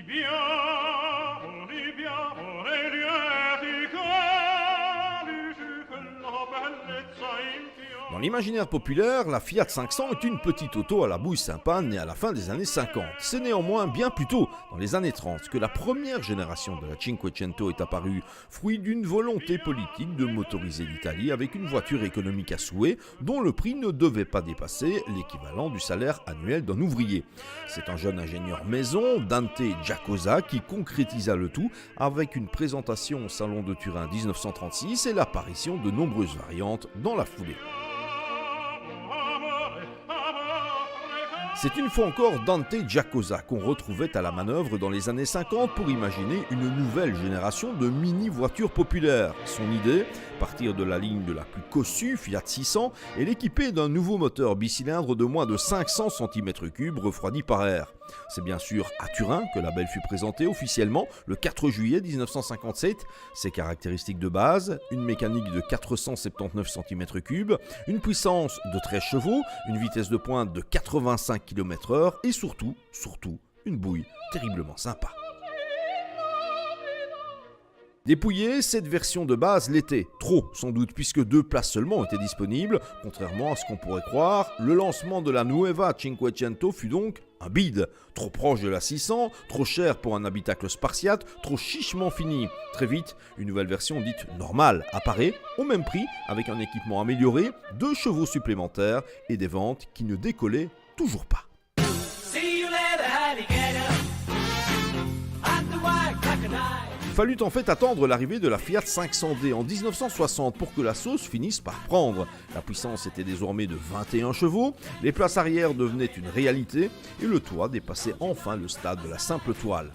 Libia, le lieti calici che la bellezza infiora. Dans l'imaginaire populaire, la Fiat 500 est une petite auto à la bouille sympa née à la fin des années 50. C'est néanmoins bien plus tôt, dans les années 30, que la première génération de la Cinquecento est apparue, fruit d'une volonté politique de motoriser l'Italie avec une voiture économique à souhait dont le prix ne devait pas dépasser l'équivalent du salaire annuel d'un ouvrier. C'est un jeune ingénieur maison, Dante Giacosa, qui concrétisa le tout avec une présentation au Salon de Turin 1936 et l'apparition de nombreuses variantes dans la foulée. C'est une fois encore Dante Giacosa qu'on retrouvait à la manœuvre dans les années 50 pour imaginer une nouvelle génération de mini-voitures populaires. Son idée, partir de la ligne de la plus cossue, Fiat 600, et l'équiper d'un nouveau moteur bicylindre de moins de 500 cm3 refroidi par air. C'est bien sûr à Turin que la belle fut présentée officiellement le 4 juillet 1957. Ses caractéristiques de base, une mécanique de 479 cm3, une puissance de 13 chevaux, une vitesse de pointe de 85 km/h et surtout, une bouille terriblement sympa. Dépouillée, cette version de base l'était. Trop, sans doute, puisque 2 places seulement étaient disponibles. Contrairement à ce qu'on pourrait croire, le lancement de la Nuova Cinquecento fut donc un bide. Trop proche de la 600, trop cher pour un habitacle spartiate, trop chichement fini. Très vite, une nouvelle version dite normale apparaît, au même prix, avec un équipement amélioré, 2 chevaux supplémentaires et des ventes qui ne décollaient toujours pas. Il fallut en fait attendre l'arrivée de la Fiat 500D en 1960 pour que la sauce finisse par prendre. La puissance était désormais de 21 chevaux, les places arrière devenaient une réalité et le toit dépassait enfin le stade de la simple toile.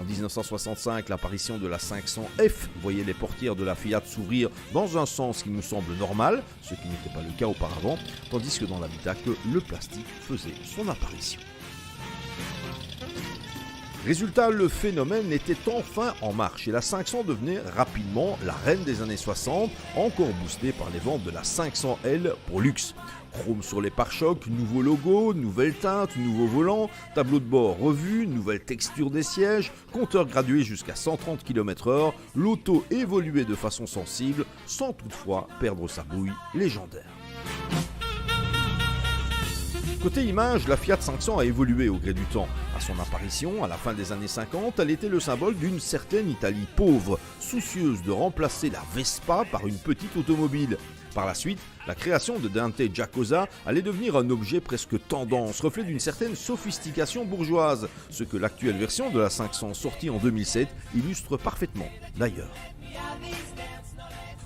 En 1965, l'apparition de la 500F voyait les portières de la Fiat s'ouvrir dans un sens qui nous semble normal, ce qui n'était pas le cas auparavant, tandis que dans l'habitacle, le plastique faisait son apparition. Résultat, le phénomène était enfin en marche et la 500 devenait rapidement la reine des années 60, encore boostée par les ventes de la 500L pour luxe. Chrome sur les pare-chocs, nouveau logo, nouvelle teinte, nouveau volant, tableau de bord revu, nouvelle texture des sièges, compteur gradué jusqu'à 130 km/h, l'auto évoluait de façon sensible sans toutefois perdre sa bouille légendaire. Côté image, la Fiat 500 a évolué au gré du temps. À son apparition, à la fin des années 50, elle était le symbole d'une certaine Italie pauvre, soucieuse de remplacer la Vespa par une petite automobile. Par la suite, la création de Dante Giacosa allait devenir un objet presque tendance, reflet d'une certaine sophistication bourgeoise, ce que l'actuelle version de la 500 sortie en 2007 illustre parfaitement d'ailleurs.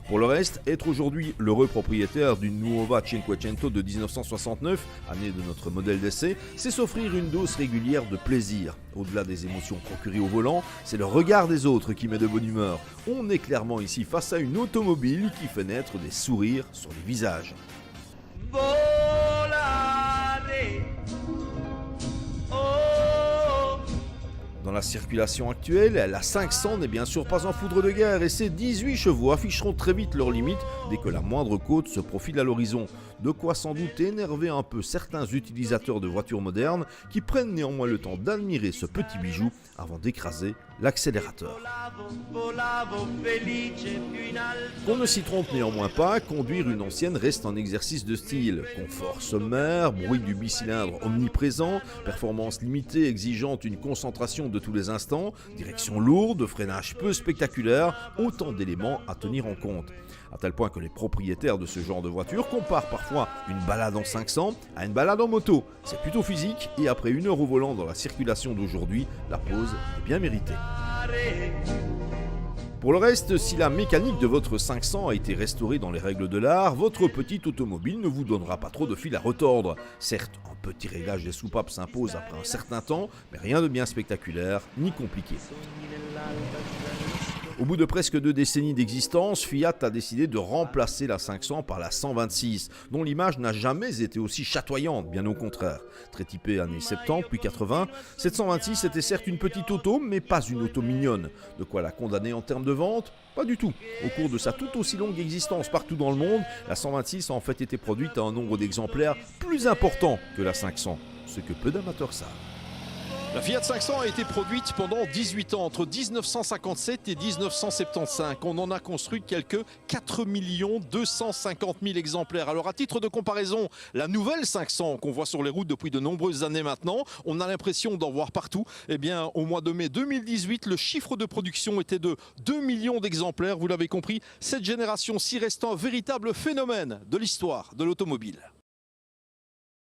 Pour le reste, être aujourd'hui l'heureux propriétaire d'une Nuova Cinquecento de 1969, année de notre modèle d'essai, c'est s'offrir une dose régulière de plaisir. Au-delà des émotions procurées au volant, c'est le regard des autres qui met de bonne humeur. On est clairement ici face à une automobile qui fait naître des sourires sur les visages. Dans la circulation actuelle, la 500 n'est bien sûr pas en foudre de guerre et ses 18 chevaux afficheront très vite leurs limites dès que la moindre côte se profile à l'horizon. De quoi sans doute énerver un peu certains utilisateurs de voitures modernes qui prennent néanmoins le temps d'admirer ce petit bijou avant d'écraser l'accélérateur. Qu'on ne s'y trompe néanmoins pas, conduire une ancienne reste un exercice de style. Confort sommaire, bruit du bicylindre omniprésent, performance limitée exigeant une concentration de tous les instants, direction lourde, freinage peu spectaculaire, autant d'éléments à tenir en compte. À tel point que les propriétaires de ce genre de voiture comparent parfois une balade en 500 à une balade en moto. C'est plutôt physique et après 1 heure au volant dans la circulation d'aujourd'hui, la pause est bien méritée. Pour le reste, si la mécanique de votre 500 a été restaurée dans les règles de l'art, votre petite automobile ne vous donnera pas trop de fil à retordre. Certes, un petit réglage des soupapes s'impose après un certain temps, mais rien de bien spectaculaire ni compliqué. Au bout de presque 2 décennies d'existence, Fiat a décidé de remplacer la 500 par la 126, dont l'image n'a jamais été aussi chatoyante, bien au contraire. Très typée années 70 puis 80, cette 126 était certes une petite auto, mais pas une auto mignonne. De quoi la condamner en termes de vente ? Pas du tout. Au cours de sa tout aussi longue existence partout dans le monde, la 126 a en fait été produite à un nombre d'exemplaires plus important que la 500, ce que peu d'amateurs savent. La Fiat 500 a été produite pendant 18 ans, entre 1957 et 1975. On en a construit quelques 4 250 000 exemplaires. Alors à titre de comparaison, la nouvelle 500 qu'on voit sur les routes depuis de nombreuses années maintenant, on a l'impression d'en voir partout. Eh bien, au mois de mai 2018, le chiffre de production était de 2 millions d'exemplaires. Vous l'avez compris, cette génération-ci reste un véritable phénomène de l'histoire de l'automobile.